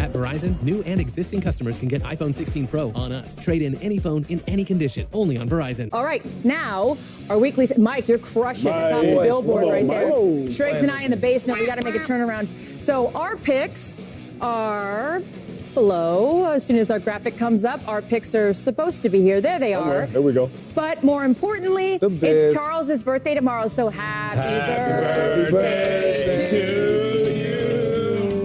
At Verizon, new and existing customers can get iPhone 16 Pro on us. Trade in any phone in any condition, only on Verizon. All right, now our weekly... Mike, you're crushing the top of the billboard right there. Shriggs and I in the basement. We got to make a turnaround. So our picks are below. As soon as our graphic comes up, our picks are supposed to be here. There they are. There we go. But more importantly, it's Charles's birthday tomorrow, so happy birthday to you.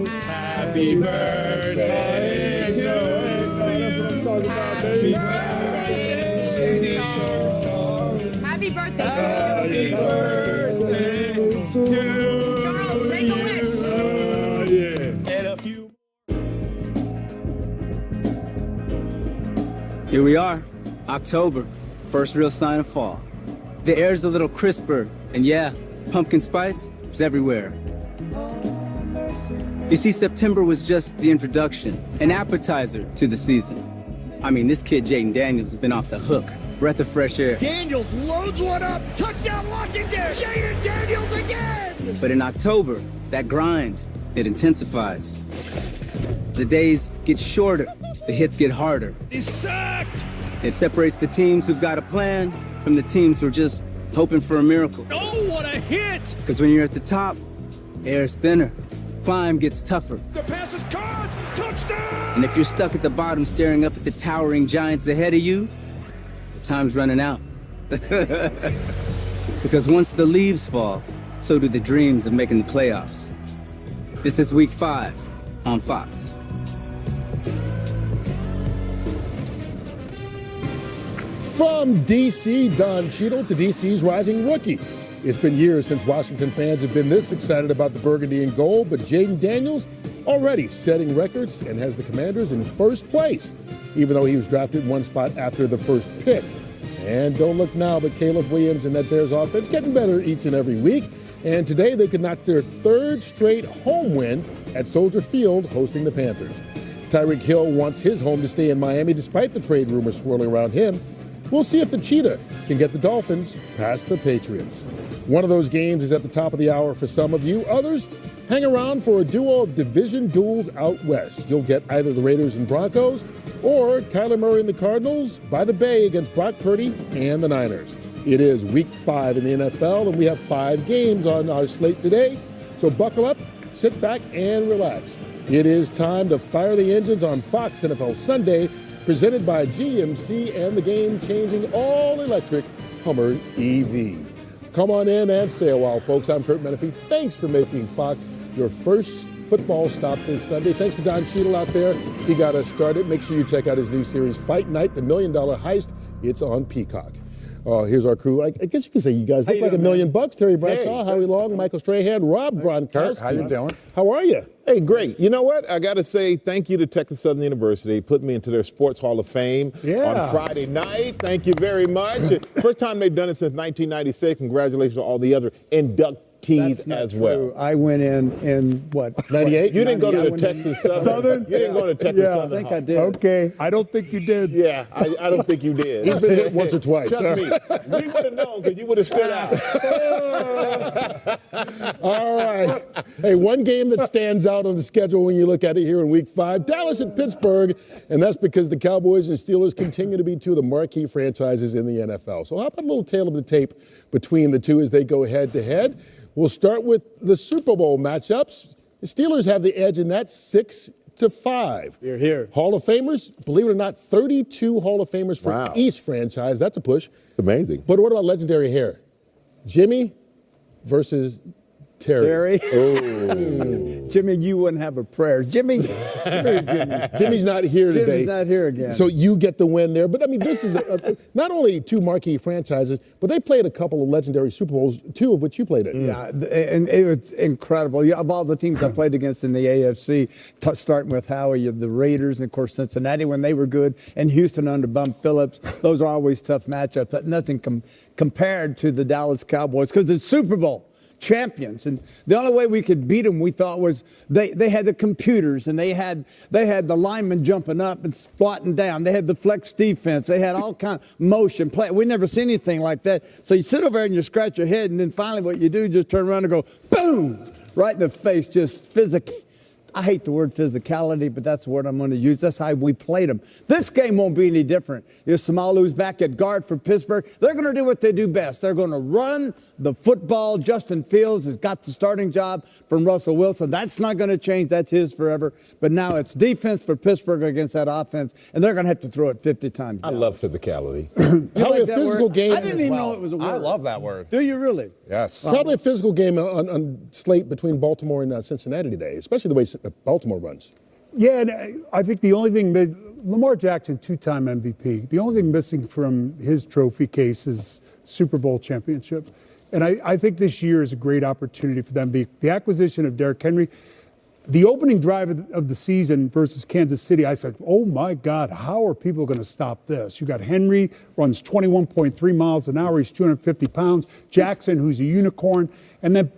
Happy birthday to you. That's what I'm talking about, baby. Happy birthday, Charles. Happy birthday to you. Happy birthday to you. Charles, make a wish. Yeah. And a few. Here we are, October, first real sign of fall. The air's a little crisper, and yeah, pumpkin spice is everywhere. You see, September was just the introduction, an appetizer to the season. I mean, this kid, Jaden Daniels, has been off the hook. Breath of fresh air. Daniels loads one up. Touchdown, Washington. Jaden Daniels again. But in October, that grind, it intensifies. The days get shorter. The hits get harder. He sucked. It separates the teams who've got a plan from the teams who are just hoping for a miracle. Oh, what a hit. Because when you're at the top, air's thinner. Climb gets tougher. The pass is caught. Touchdown. And if you're stuck at the bottom staring up at the towering giants ahead of you, the time's running out. Because once the leaves fall, so do the dreams of making the playoffs. This is Week 5 on Fox. From D.C., Don Cheadle to D.C.'s rising rookie. It's been years since Washington fans have been this excited about the burgundy and gold, but Jaden Daniels already setting records and has the Commanders in first place, even though he was drafted one spot after the first pick. And don't look now, but Caleb Williams and that Bears offense getting better each and every week. And today they could knock their third straight home win at Soldier Field hosting the Panthers. Tyreek Hill wants his home to stay in Miami despite the trade rumors swirling around him. We'll see if the Cheetah can get the Dolphins past the Patriots. One of those games is at the top of the hour for some of you. Others hang around for a duo of division duels out west. You'll get either the Raiders and Broncos or Kyler Murray and the Cardinals by the Bay against Brock Purdy and the Niners. It is Week 5 in the NFL, and we have 5 games on our slate today. So buckle up, sit back, and relax. It is time to fire the engines on Fox NFL Sunday, presented by GMC and the game-changing all-electric Hummer EV. Come on in and stay a while, folks. I'm Curt Menefee. Thanks for making Fox your first football stop this Sunday. Thanks to Don Cheadle out there. He got us started. Make sure you check out his new series, Fight Night, the $1 Million Heist. It's on Peacock. Here's our crew. I guess you could say you guys look like $1 million. Terry Bradshaw, Howie Long, Michael Strahan, Rob Gronkowski. How you doing? How are you? Hey, great. You know what? I got to say thank you to Texas Southern University. Put me into their Sports Hall of Fame on Friday night. Thank you very much. First time they've done it since 1996. Congratulations to all the other inductees as well. I went in what, 98? You didn't go to the Texas Southern? You didn't go to Texas Southern. I think I did. Okay. I don't think you did. Yeah, I don't think you did. He's been hit once or twice. Trust me. We would have known because you would have stood out. All right. Hey, one game that stands out on the schedule when you look at it here in Week 5, Dallas at Pittsburgh, and that's because the Cowboys and Steelers continue to be two of the marquee franchises in the NFL. So how about a little tail of the tape between the two as they go head-to-head? We'll start with the Super Bowl matchups. The Steelers have the edge in that 6-5. Here. Hall of Famers, believe it or not, 32 Hall of Famers for each franchise. That's a push. Amazing. But what about legendary hair? Jimmy versus Terry. Oh. Jimmy, you wouldn't have a prayer. Jimmy's not here today. Jimmy's not here again. So you get the win there. But, I mean, this is not only two marquee franchises, but they played a couple of legendary Super Bowls, two of which you played in. Yeah, and it was incredible. Of all the teams I played against in the AFC, starting with Howie, the Raiders, and, of course, Cincinnati when they were good, and Houston under Bum Phillips. Those are always tough matchups, but nothing compared to the Dallas Cowboys because it's Super Bowl champions, and the only way we could beat them, we thought, was they had the computers, and they had the linemen jumping up and squatting down. They had the flex defense. They had all kind of motion play. We never seen anything like that. So you sit over there and you scratch your head, and then finally what you do is just turn around and go boom right in the face, just physically. I hate the word physicality, but that's the word I'm going to use. That's how we played them. This game won't be any different. Samalu's back at guard for Pittsburgh. They're going to do what they do best. They're going to run the football. Justin Fields has got the starting job from Russell Wilson. That's not going to change. That's his forever. But now it's defense for Pittsburgh against that offense, and they're going to have to throw it 50 times. I love physicality. Probably a physical game. I didn't even know it was a word. I love that word. Do you really? Yes. Probably a physical game on slate between Baltimore and Cincinnati today, especially the way Baltimore runs. Yeah, and I think the only thing Lamar Jackson, 2-time MVP. The only thing missing from his trophy case is Super Bowl championship. And I think this year is a great opportunity for them. The acquisition of Derrick Henry, the opening drive of the season versus Kansas City, I said, oh, my God, how are people going to stop this? You got Henry, runs 21.3 miles an hour. He's 250 pounds. Jackson, who's a unicorn. And then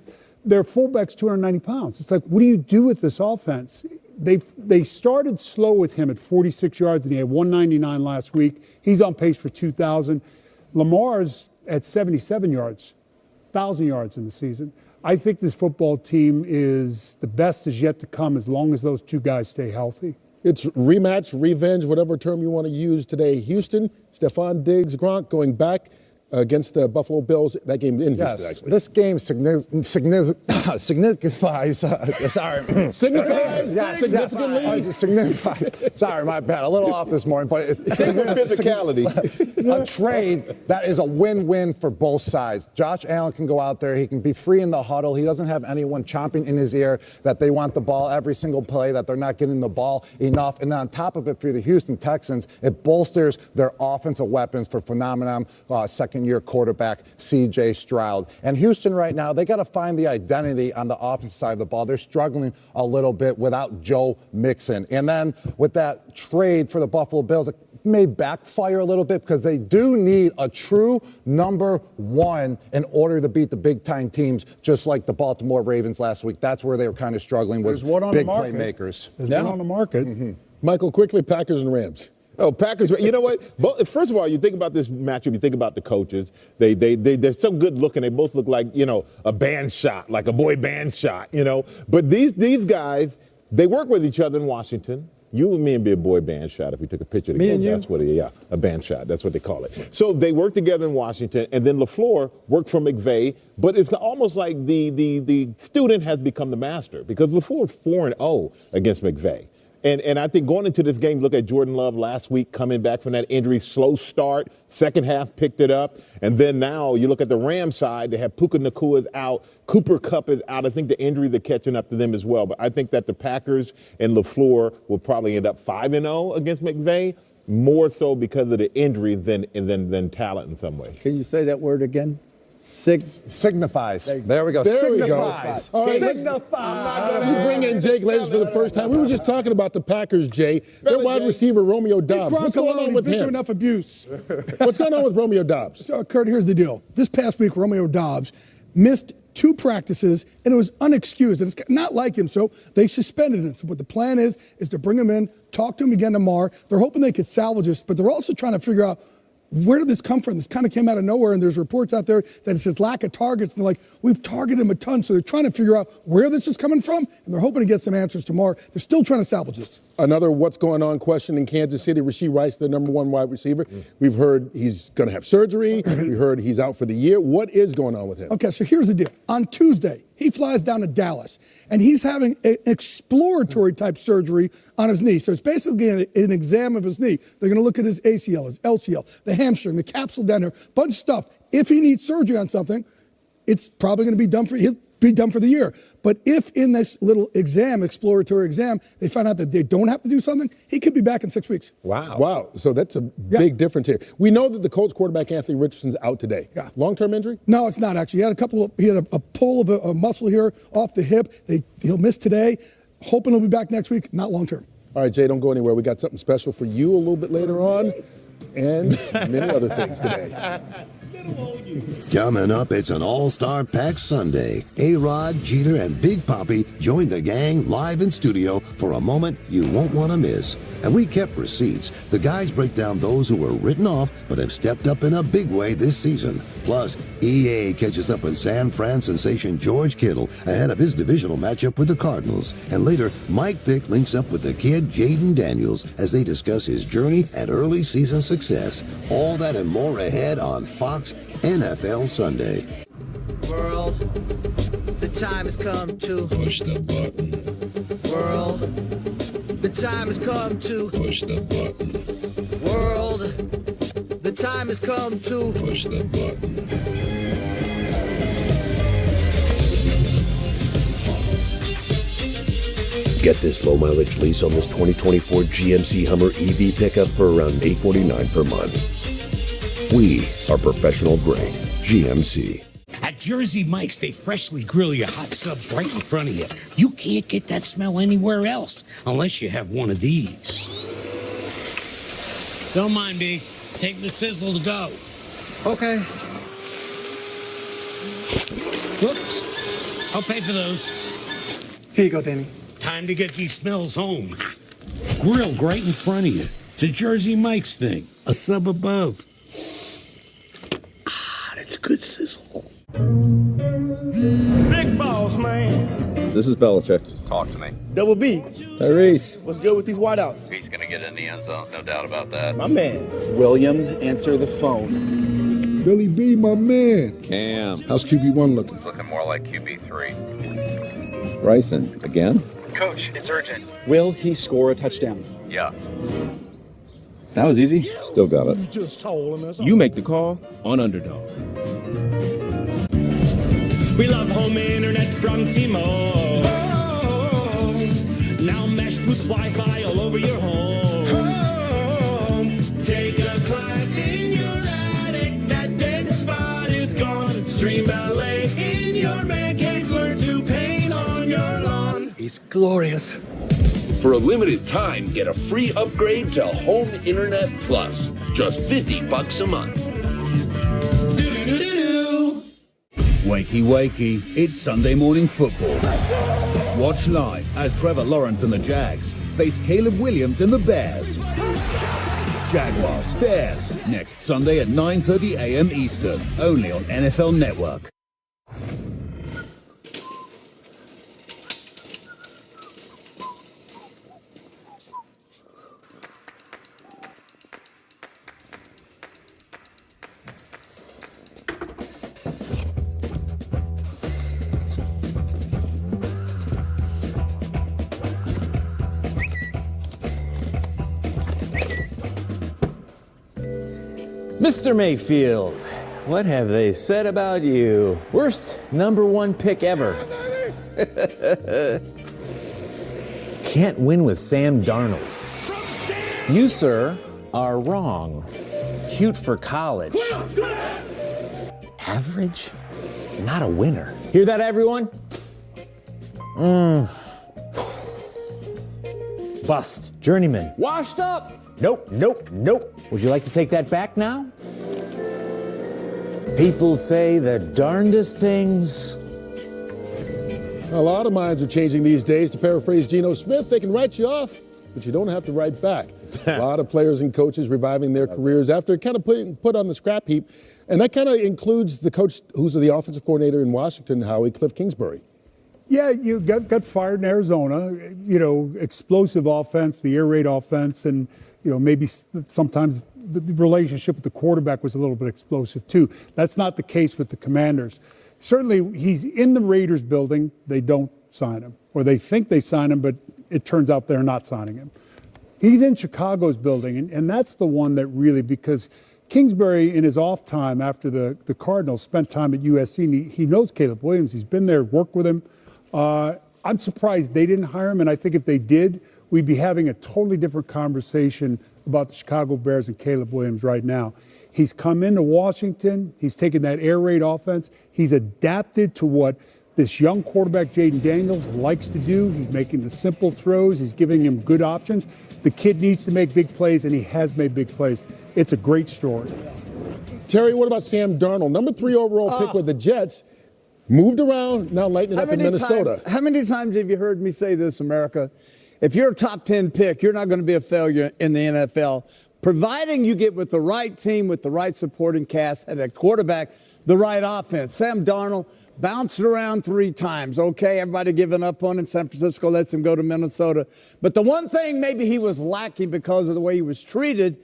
their fullback's 290 pounds. It's like, what do you do with this offense? They started slow with him at 46 yards, and he had 199 last week. He's on pace for 2,000. Lamar's at 77 yards, 1,000 yards in the season. I think this football team is the best is yet to come as long as those two guys stay healthy. It's rematch, revenge, whatever term you want to use today. Houston, Stephon Diggs, Gronk going back against the Buffalo Bills. That game in Houston, actually. This game signifies. Signifies. Sorry, my bad. A little off this morning, but it's physicality. A trade that is a win-win for both sides. Josh Allen can go out there. He can be free in the huddle. He doesn't have anyone chomping in his ear that they want the ball every single play, that they're not getting the ball enough. And then on top of it, for the Houston Texans, it bolsters their offensive weapons for phenomenon second-year quarterback C.J. Stroud. And Houston right now, they got to find the identity on the offensive side of the ball. They're struggling a little bit without Joe Mixon. And then with that trade for the Buffalo Bills, it may backfire a little bit because they do need a true number one in order to beat the big-time teams, just like the Baltimore Ravens last week. That's where they were kind of struggling, was big playmakers. There's one on the market. Mm-hmm. Michael, quickly, Packers and Rams. Oh, Packers! You know what? First of all, you think about this matchup. You think about the coaches. They're so good looking. They both look like a band shot, like a boy band shot. But these guys, they work with each other in Washington. You and me would be a boy band shot if we took a picture together. Me and you? That's what a band shot. That's what they call it. So they work together in Washington, and then LaFleur worked for McVay. But it's almost like the student has become the master because LaFleur 4-0 against McVay. And I think going into this game, look at Jordan Love last week coming back from that injury, slow start, second half picked it up. And then now you look at the Rams side, they have Puka Nacua is out, Cooper Kupp is out. I think the injuries are catching up to them as well. But I think that the Packers and LaFleur will probably end up 5-0 against McVay, more so because of the injury than talent in some ways. Can you say that word again? Signifies. There we go. Signifies. All right, Signifies. We bring in Jake Ledge for the first time. We were just talking about the Packers, Jay. Their wide receiver, Romeo Doubs. What's going on with him? Enough abuse. What's going on with Romeo Doubs? Curt, here's the deal. This past week, Romeo Doubs missed 2 practices, and it was unexcused. And it's not like him, so they suspended him. So what the plan is to bring him in, talk to him again tomorrow. They're hoping they could salvage this, but they're also trying to figure out, where did this come from? This kind of came out of nowhere, and there's reports out there that it's his lack of targets. And they're like, we've targeted him a ton, so they're trying to figure out where this is coming from, and they're hoping to get some answers tomorrow. They're still trying to salvage this. Another what's going on question in Kansas City. Rashee Rice, the number 1 wide receiver. We've heard he's going to have surgery. We heard he's out for the year. What is going on with him? Okay, so here's the deal. On Tuesday, he flies down to Dallas, and he's having an exploratory type surgery on his knee. So it's basically an exam of his knee. They're going to look at his ACL, his LCL, the hamstring, the capsule down there, bunch of stuff. If he needs surgery on something, it's probably going to be done he'll be done for the year. But if in this little exploratory exam, they find out that they don't have to do something, he could be back in 6 weeks. Wow. So that's a big difference here. We know that the Colts quarterback, Anthony Richardson's out today. Yeah. Long-term injury? No, it's not actually. He had a pull of a muscle here off the hip. He'll miss today. Hoping he'll be back next week. Not long-term. All right, Jay, don't go anywhere. We got something special for you a little bit later on and many other things today. Coming up, it's an all-star packed Sunday. A-Rod, Jeter, and Big Papi join the gang live in studio for a moment you won't want to miss. And we kept receipts. The guys break down those who were written off but have stepped up in a big way this season. Plus, EA catches up with San Fran sensation George Kittle ahead of his divisional matchup with the Cardinals. And later, Mike Vick links up with the kid Jaden Daniels as they discuss his journey and early season success. All that and more ahead on Fox NFL Sunday. World, the time has come to push the button. World, the time has come to push the button. World, the time has come to push the button. Get this low mileage lease on this 2024 GMC Hummer EV pickup for around $849 per month. We are professional grade GMC. At Jersey Mike's, they freshly grill your hot subs right in front of you. You can't get that smell anywhere else unless you have one of these. Don't mind me. Take the sizzle to go. Okay. Whoops. I'll pay for those. Here you go, Danny. Time to get these smells home. Grilled right in front of you. It's a Jersey Mike's thing. A sub above. That's good sizzle. Big boss, man. This is Belichick. Talk to me. Double B. Tyrese. What's good with these wideouts? He's going to get in the end zone, no doubt about that. My man. William, answer the phone. Billy B, my man. Cam. How's QB1 looking? It's looking more like QB3. Bryson. Again? Coach, it's urgent. Will he score a touchdown? Yeah. That was easy. Still got it. You make the call on Underdog. We love home internet from T-Mobile. Oh, now Mesh boosts Wi-Fi all over your home. Take a class in your attic. That dead spot is gone. Stream ballet in your man cave. Learn to paint on your lawn. He's glorious. For a limited time, get a free upgrade to Home Internet Plus. Just $50 a month. Wakey, wakey, it's Sunday morning football. Watch live as Trevor Lawrence and the Jags face Caleb Williams and the Bears. Jaguars, Bears, next Sunday at 9:30 a.m. Eastern, only on NFL Network. Mr. Mayfield, what have they said about you? Worst #1 pick ever. Can't win with Sam Darnold. You, sir, are wrong. Cute for college. Average? Not a winner. Hear that, everyone? Bust. Journeyman. Washed up. Nope, nope, nope. Would you like to take that back now? People say the darndest things. A lot of minds are changing these days. To paraphrase Geno Smith, they can write you off, but you don't have to write back. A lot of players and coaches reviving their careers after kind of put on the scrap heap. And that kind of includes the coach who's the offensive coordinator in Washington, Howie, Cliff Kingsbury. Yeah, you got fired in Arizona. You know, explosive offense, the air raid offense, and maybe sometimes the relationship with the quarterback was a little bit explosive too. That's not the case with the Commanders. Certainly, he's in the Raiders building. They don't sign him, or they think they sign him, but it turns out they're not signing him. He's in Chicago's building, and that's the one that really, because Kingsbury, in his off time after the Cardinals, spent time at USC, and he knows Caleb Williams. He's been there, worked with him. I'm surprised they didn't hire him, and I think if they did, we'd be having a totally different conversation about the Chicago Bears and Caleb Williams right now. He's come into Washington. He's taken that air raid offense. He's adapted to what this young quarterback, Jaden Daniels, likes to do. He's making the simple throws. He's giving him good options. The kid needs to make big plays, and he has made big plays. It's a great story. Terry, what about Sam Darnold? Number 3 overall pick with the Jets. Moved around, now lighting it up in Minnesota. How many times have you heard me say this, America? If you're a top 10 pick, you're not going to be a failure in the NFL, providing you get with the right team, with the right supporting cast, and at quarterback, the right offense. Sam Darnold bounced around 3 times. Okay, everybody giving up on him. San Francisco lets him go to Minnesota. But the one thing maybe he was lacking because of the way he was treated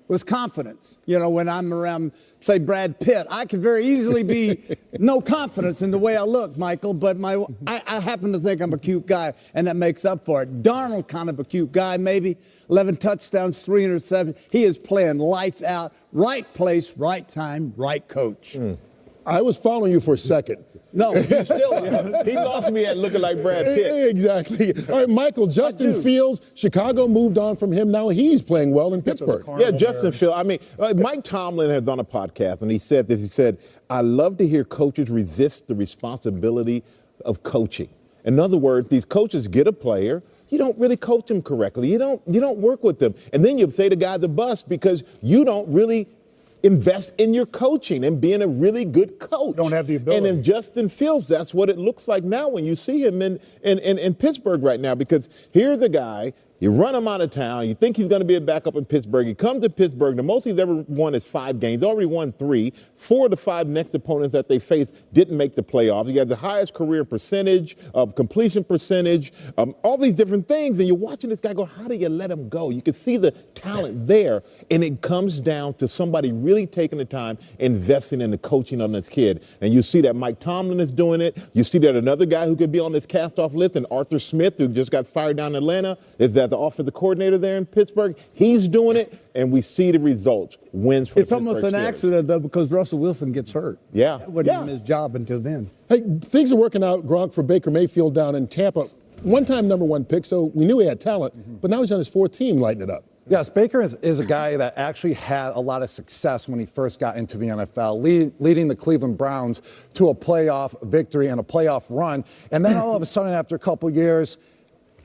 was confidence. You know, when I'm around, say, Brad Pitt, I could very easily be no confidence in the way I look, Michael, but I happen to think I'm a cute guy, and that makes up for it. Darnold, kind of a cute guy, maybe. 11 touchdowns, 3 interceptions. He is playing lights out, right place, right time, right coach. I was following you for a second. No, you still are. He lost me at looking like Brad Pitt. Exactly. All right, Michael, Justin Fields, Chicago moved on from him. Now he's playing well in Pittsburgh. Yeah, Justin Fields. I mean, Mike Tomlin has done a podcast, and he said this. He said, I love to hear coaches resist the responsibility of coaching. In other words, these coaches get a player. You don't really coach them correctly. You don't work with them. And then you say the guy's a bust because you don't really invest in your coaching and being a really good coach. Don't have the ability. And in Justin Fields, that's what it looks like now when you see him in Pittsburgh right now, because here's a guy, you run him out of town, you think he's going to be a backup in Pittsburgh. He comes to Pittsburgh. The most he's ever won is 5 games. Already won 3. 4 of the 5 next opponents that they faced didn't make the playoffs. He has the highest career percentage, of completion percentage, all these different things. And you're watching this guy go, how do you let him go? You can see the talent there. And it comes down to somebody really taking the time, investing in the coaching on this kid. And you see that Mike Tomlin is doing it. You see that another guy who could be on this cast-off list, and Arthur Smith, who just got fired down in Atlanta, is that the offensive coordinator there in Pittsburgh. He's doing it, and we see the results. Wins for It's almost an accident, though, because Russell Wilson gets hurt. Yeah. That wasn't even his job until then. Hey, things are working out, Gronk, for Baker Mayfield down in Tampa. One-time number 1 pick, so we knew he had talent, but now he's on his 4th team lighting it up. Yes, Baker is a guy that actually had a lot of success when he first got into the NFL, leading the Cleveland Browns to a playoff victory and a playoff run. And then all of a sudden, after a couple years,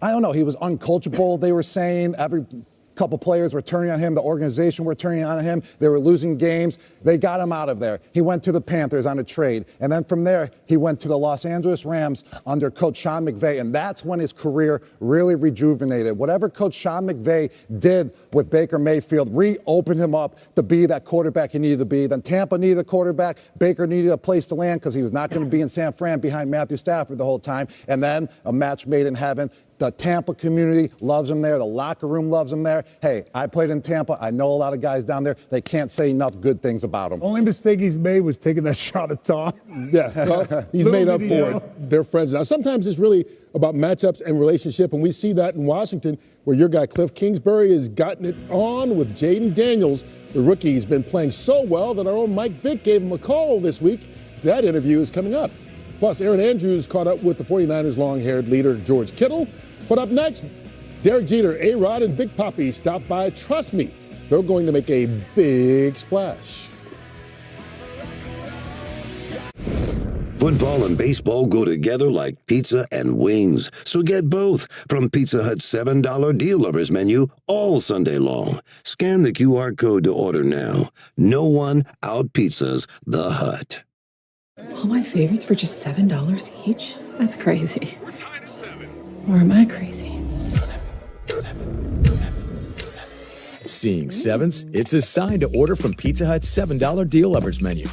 I don't know, he was uncoachable, they were saying. Every couple players were turning on him. The organization were turning on him. They were losing games. They got him out of there. He went to the Panthers on a trade. And then from there, he went to the Los Angeles Rams under Coach Sean McVay. And that's when his career really rejuvenated. Whatever Coach Sean McVay did with Baker Mayfield reopened him up to be that quarterback he needed to be. Then Tampa needed a quarterback. Baker needed a place to land because he was not going to be in San Fran behind Matthew Stafford the whole time. And then a match made in heaven. The Tampa community loves him there. The locker room loves him there. Hey, I played in Tampa. I know a lot of guys down there. They can't say enough good things about him. Only mistake he's made was taking that shot at Tom. Yeah, well, he's made up for it. They're friends now. Sometimes it's really about matchups and relationship, and we see that in Washington, where your guy Cliff Kingsbury has gotten it on with Jaden Daniels. The rookie has been playing so well that our own Mike Vick gave him a call this week. That interview is coming up. Plus, Aaron Andrews caught up with the 49ers' long-haired leader, George Kittle. But up next, Derek Jeter, A-Rod, and Big Papi stop by. Trust me, they're going to make a big splash. Football and baseball go together like pizza and wings. So get both from Pizza Hut's $7 Deal Lovers menu all Sunday long. Scan the QR code to order now. No one out-pizzas the Hut. All my favorites for just $7 each? That's crazy. Or am I crazy? Seeing sevens? It's a sign to order from Pizza Hut's $7 Deal Lovers menu.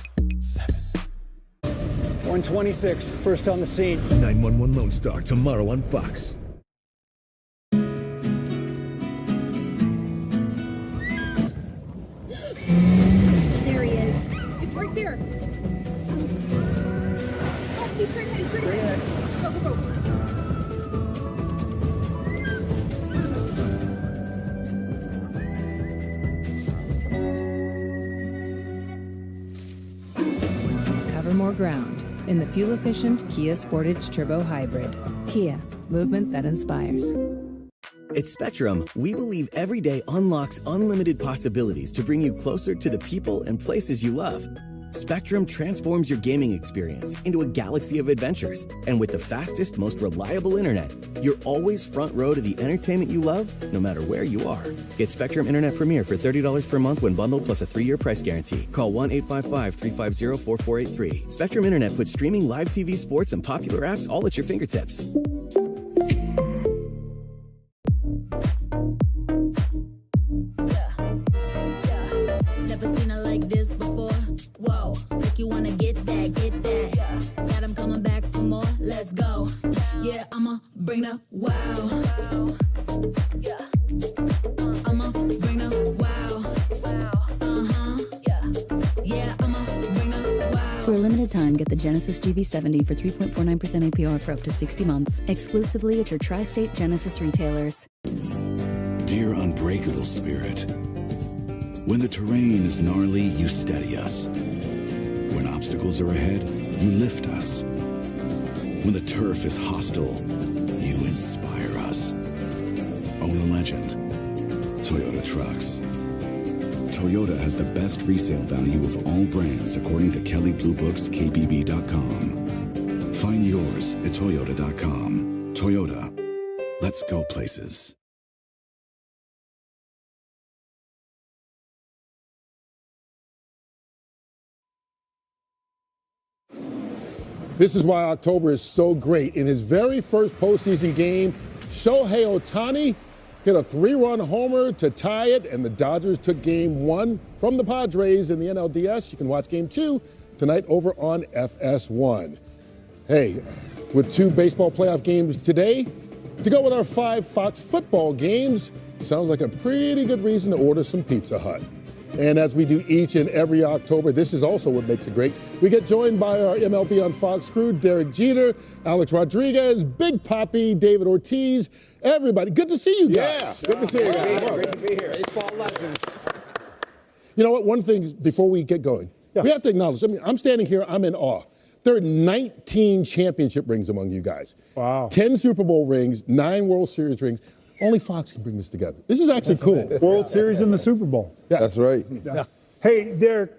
126, first on the scene. 911 Lone Star, tomorrow on Fox. There he is. It's right there. Oh, he's straight ahead. He's straight ahead. Go, go, go. Cover more ground in the fuel-efficient Kia Sportage Turbo Hybrid. Kia, movement that inspires. At Spectrum, we believe every day unlocks unlimited possibilities to bring you closer to the people and places you love. Spectrum transforms your gaming experience into a galaxy of adventures. And with the fastest, most reliable internet, you're always front row to the entertainment you love, no matter where you are. Get Spectrum Internet Premier for $30 per month when bundled plus a 3-year price guarantee. Call 1-855-350-4483. Spectrum Internet puts streaming live TV, sports, and popular apps all at your fingertips. Never seen it like this before. Whoa, make you wanna get that, get that. Got him coming back for more. Let's go. Yeah, I'ma bring the wow. I'ma bring the wow. Yeah, I'ma bring the wow. For a limited time, get the Genesis GV70 for 3.49% APR for up to 60 months, exclusively at your tri-state Genesis retailers. Dear unbreakable spirit, when the terrain is gnarly, you steady us. When obstacles are ahead, you lift us. When the turf is hostile, you inspire us. Own a legend. Toyota Trucks. Toyota has the best resale value of all brands according to Kelley Blue Book's KBB.com. Find yours at Toyota.com. Toyota. Let's go places. This is why October is so great. In his very first postseason game, Shohei Ohtani hit a 3-run homer to tie it, and the Dodgers took Game 1 from the Padres in the NLDS. You can watch Game 2 tonight over on FS1. Hey, with 2 baseball playoff games today, to go with our 5 Fox football games, sounds like a pretty good reason to order some Pizza Hut. And as we do each and every October, this is also what makes it great. We get joined by our MLB on Fox crew, Derek Jeter, Alex Rodriguez, Big Papi, David Ortiz, everybody. Good to see you guys. Yeah, good to see you guys. Great to be here. Baseball legends. You know what? One thing before we get going, we have to acknowledge, I mean, I'm standing here, I'm in awe. There are 19 championship rings among you guys. Wow. 10 Super Bowl rings, 9 World Series rings. Only Fox can bring this together. This is actually cool. World Series and the Super Bowl. Yeah. That's right. Yeah. Hey, Derek,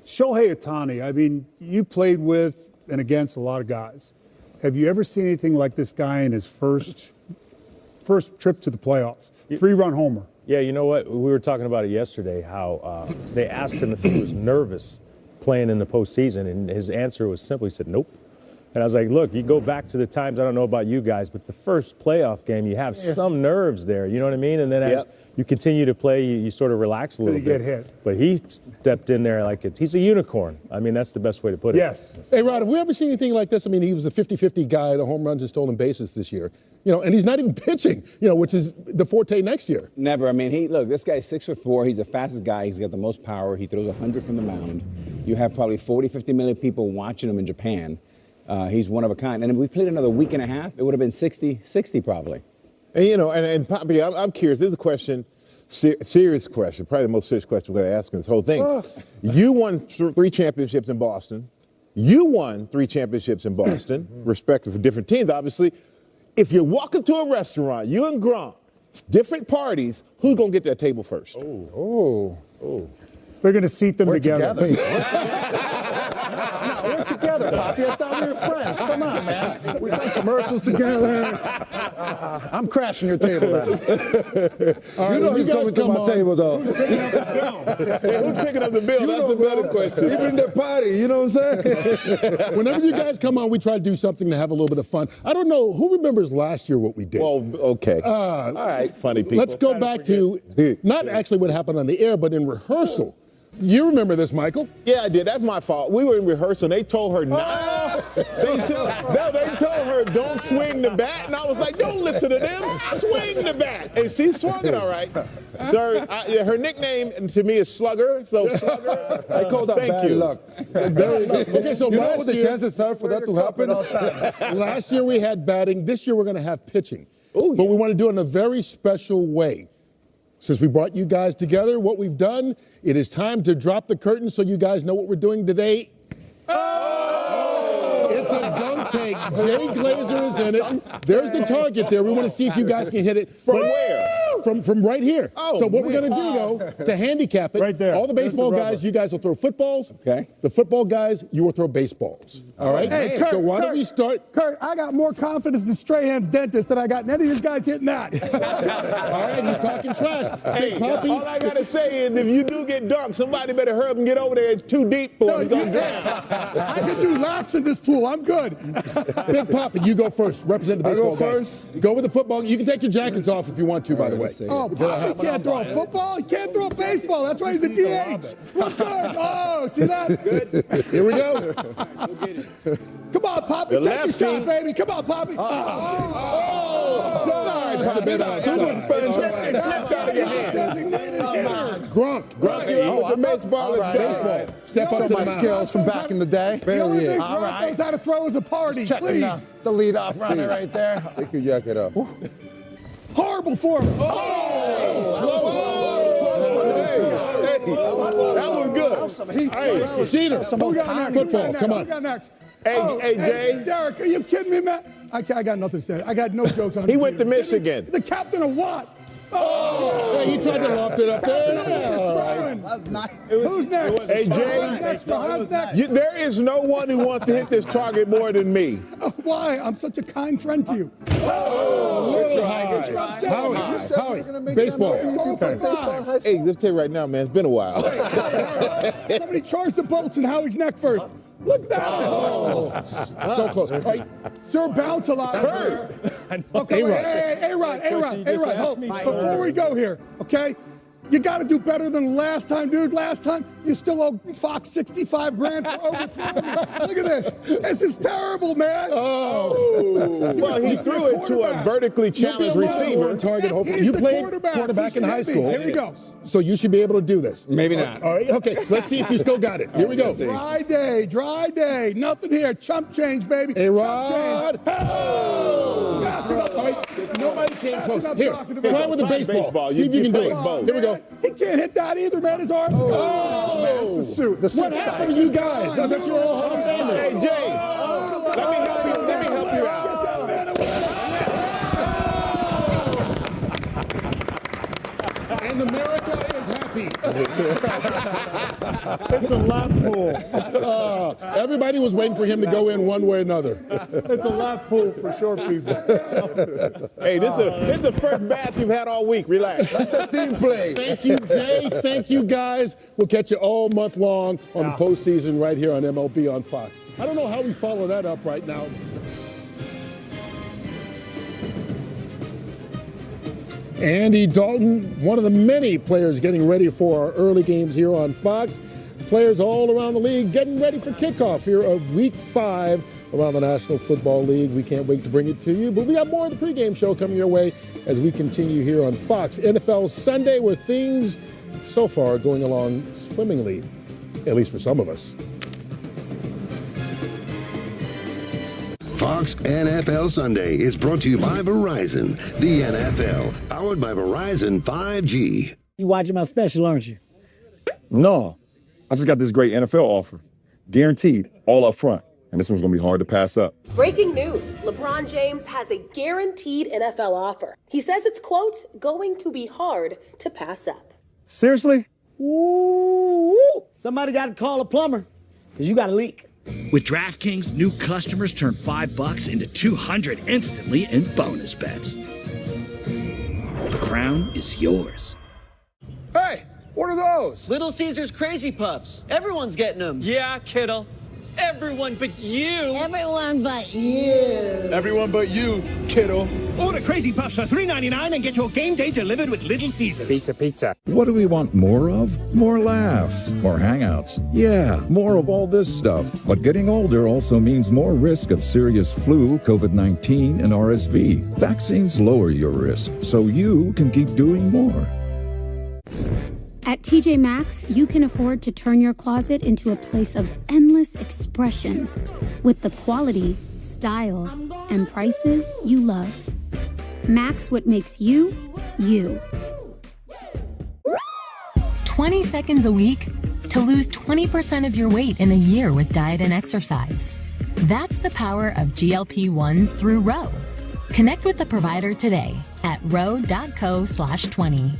Shohei Ohtani, I mean, you played with and against a lot of guys. Have you ever seen anything like this guy in his first trip to the playoffs? 3-run homer. Yeah, you know what? We were talking about it yesterday, how they asked him if he was nervous playing in the postseason, and his answer was simply, he said, nope. And I was like, look, you go back to the times, I don't know about you guys, but the first playoff game, you have some nerves there, you know what I mean? And then as you continue to play, you sort of relax a little bit. Get hit. But he stepped in there like he's a unicorn. I mean, that's the best way to put it. Yes. Hey, Rod, have we ever seen anything like this? I mean, he was a 50-50 guy, the home runs and stolen bases this year. You know, and he's not even pitching, you know, which is the forte next year. Never. I mean, look, this guy's 6'4". He's the fastest guy. He's got the most power. He throws 100 from the mound. You have probably 40, 50 million people watching him in Japan. He's one of a kind. And if we played another week and a half, it would have been 60 probably. And, you know, and Poppy, I'm curious. This is a question, serious question, probably the most serious question we're going to ask in this whole thing. You won 3 championships in Boston. You won 3 championships in Boston, respective for different teams, obviously. If you walk into a restaurant, you and Gronk, different parties, who's going to get that table first? Oh. They're going to seat them together. No, we're together, Poppy. I thought we were friends. Come on, man. We've done commercials together. I'm crashing your table then. All right, who's coming to my table, though. Who's picking up the bill? That's the better question. Even the party, you know what I'm saying? Whenever you guys come on, we try to do something to have a little bit of fun. I don't know, who remembers last year what we did? Well, okay. All right, funny people. Let's go back to not actually what happened on the air, but in rehearsal. You remember this, Michael? Yeah, I did. That's my fault. We were in rehearsal. They told her not. They told her don't swing the bat, and I was like, don't listen to them. Swing the bat, and she swung it all right. So her nickname to me is Slugger. So Slugger. I call that bad luck. Okay, so you know what the chances are for that to happen? Last year we had batting. This year we're going to have pitching. But we want to do it in a very special way. Since we brought you guys together, what we've done, it is time to drop the curtain so you guys know what we're doing today. Oh! It's a dunk tank. Jay Glazer is in it. There's the target there. We want to see if you guys can hit it. From where? from right here. Oh, so what we're going to do, though, to handicap it, Right there. all the baseball There's the guys, you guys will throw footballs. Okay. The football guys, you will throw baseballs. All right? Hey, Curt, so why don't we start? Curt, I got more confidence in Strahan's dentist than I got in any of these guys hitting that. All right, he's talking trash. Hey, Big Poppy. all I got to say is if you do get dunked, somebody better hurry up and get over there. It's too deep for him. He's going to drown. I can do laps in this pool. I'm good. Big Poppy, you go first. Represent the baseball guys. Go with the football. You can take your jackets off if you want to, by the way. Oh, Poppy can't throw a football. He can't throw a baseball. That's why he's a DH. Look good. Oh, see that? Good. Here we go. Come on, Poppy. The Take your lefty. shot, baby. Come on, Poppy. Sorry, Poppy. It slipped out of your hand. Grunt, you're out with the baseball. Is baseball. Step up Show to my the mound. skills from back in the day. The only thing All Grunt knows how to throw is a party. Checking Please. the leadoff runner right there. Take your jacket up. Horrible form. Hey, that was good. Hey, Jeter, Who got next? football. Come Who on. got next? Hey, Jay. Derek, are you kidding me, man? I got nothing to say. I got no jokes on He went to Michigan. The captain of what? Hey, he tried to loft it up there. Who's next? Hey, Jay. Who's next? How's next? There is no one who wants to hit this target more than me. Why? I'm such a kind friend to you. Howie, baseball. Hey, let's tell you right now, man, it's been a while. Somebody charge the bolts in Howie's neck first. Look at that. So close. Right. Sir, bounce a lot. Kurt. Okay, wait, A-Rod. Before we go here, okay? You got to do better than last time, dude. Last time, you still owe Fox $65 grand for overthrowing me. Look at this. This is terrible, man. Well, he threw it to a vertically challenged receiver. Target, hopefully. He's You the played quarterback. quarterback in He high should hit me. school. Here we go. So you should be able to do this. Maybe not. All right, okay. Let's see if you still got it. Here we go. Dry day. Nothing here. Chump change, baby. A-Rod. Nobody came close. Here, try with the baseball. See if you can do it. Here we go. He can't hit that either, man. His arms go. It's the suit. The What happened to you guys? I thought you were all Hall of Famers. Hey, Jay, let me help you out. And America is happy. It's a lap pool. Everybody was waiting for him to go in one way or another. It's a lap pool for short people. Hey, this is the first bath you've had all week. Relax. Team play. Thank you, Jay. Thank you, guys. We'll catch you all month long on the postseason right here on MLB on Fox. I don't know how we follow that up right now. Andy Dalton, one of the many players getting ready for our early games here on Fox. Players all around the league getting ready for kickoff here of Week 5 around the National Football League. We can't wait to bring it to you, but we got more of the pregame show coming your way as we continue here on Fox. NFL Sunday, where things so far are going along swimmingly, at least for some of us. Fox NFL Sunday is brought to you by Verizon. The NFL, powered by Verizon 5G. You watching my special, aren't you? No, I just got this great NFL offer. Guaranteed, all up front. And this one's going to be hard to pass up. Breaking news. LeBron James has a guaranteed NFL offer. He says it's, quote, going to be hard to pass up. Seriously? Ooh, somebody got to call a plumber, because you got a leak. With DraftKings, new customers turn $5 into $200 instantly in bonus bets. The crown is yours. Hey, what are those? Little Caesar's Crazy Puffs. Everyone's getting them. Yeah, kiddo. Everyone but you. Everyone but you. Everyone but you, kiddo. Order Crazy Puffs for $3.99 and get your game day delivered with Little Caesars. Pizza. What do we want more of? More laughs, more hangouts. Yeah, more of all this stuff. But getting older also means more risk of serious flu, COVID-19, and RSV. Vaccines lower your risk, so you can keep doing more. At TJ Maxx, you can afford to turn your closet into a place of endless expression with the quality, styles, and prices you love. Max what makes you, you. 20 seconds a week to lose 20% of your weight in a year with diet and exercise. That's the power of GLP-1s through Ro. Connect with the provider today at row.co/20.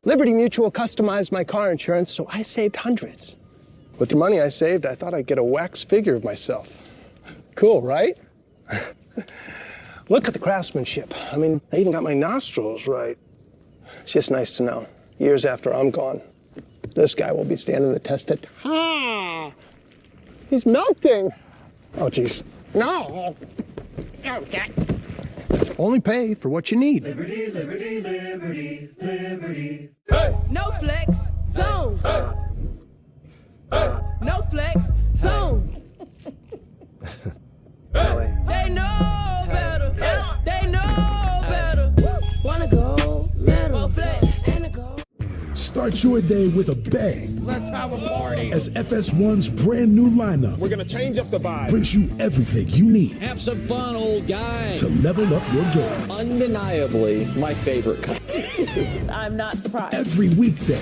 Liberty Mutual customized my car insurance, so I saved hundreds. With the money I saved, I thought I'd get a wax figure of myself. Cool, right? Look at the craftsmanship. I mean, I even got my nostrils right. It's just nice to know, years after I'm gone, this guy will be standing the test of time. He's melting. Oh, jeez. No. Okay. Only pay for what you need. Liberty, liberty, liberty, liberty. Hey. No flex zone. Hey. Hey. No flex zone. Hey. They know better. Hey. They know better. Wanna go metal. Flex and a go. Start your day with a bang. Let's have a party. As FS1's brand new lineup We're going to change up the vibe. brings you everything you need. Have some fun, old guy. To level up your game. Undeniably my favorite kind. I'm not surprised. Every weekday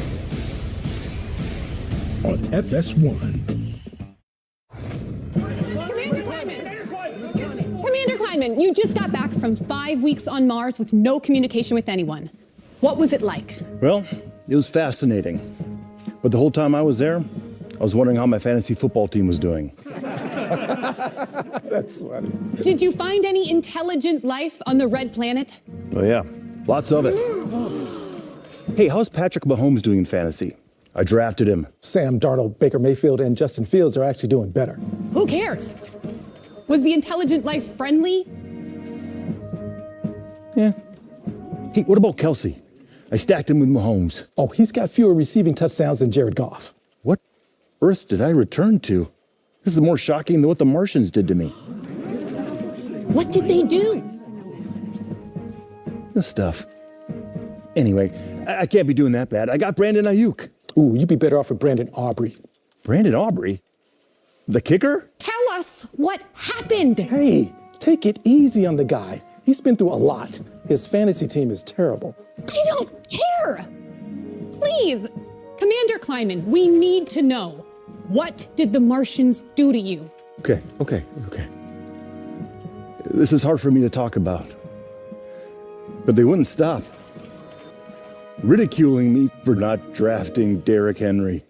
on FS1. Commander Kleinman, you just got back from 5 weeks on Mars with no communication with anyone. What was it like? Well, it was fascinating. But the whole time I was there, I was wondering how my fantasy football team was doing. That's funny. Did you find any intelligent life on the red planet? Oh, yeah. Lots of it. Hey, how's Patrick Mahomes doing in fantasy? I drafted him. Sam Darnold, Baker Mayfield, and Justin Fields are actually doing better. Who cares? Was the intelligent life friendly? Yeah. Hey, what about Kelsey? I stacked him with Mahomes. Oh, he's got fewer receiving touchdowns than Jared Goff. What earth did I return to? This is more shocking than what the Martians did to me. What did they do? This stuff. Anyway, I can't be doing that bad. I got Brandon Ayuk. Ooh, you'd be better off with Brandon Aubrey. Brandon Aubrey? The kicker? Tell us what happened. Hey, take it easy on the guy. He's been through a lot. His fantasy team is terrible. I don't care. Please, Commander Kleinman, we need to know. What did the Martians do to you? Okay. This is hard for me to talk about. But they wouldn't stop ridiculing me for not drafting Derrick Henry.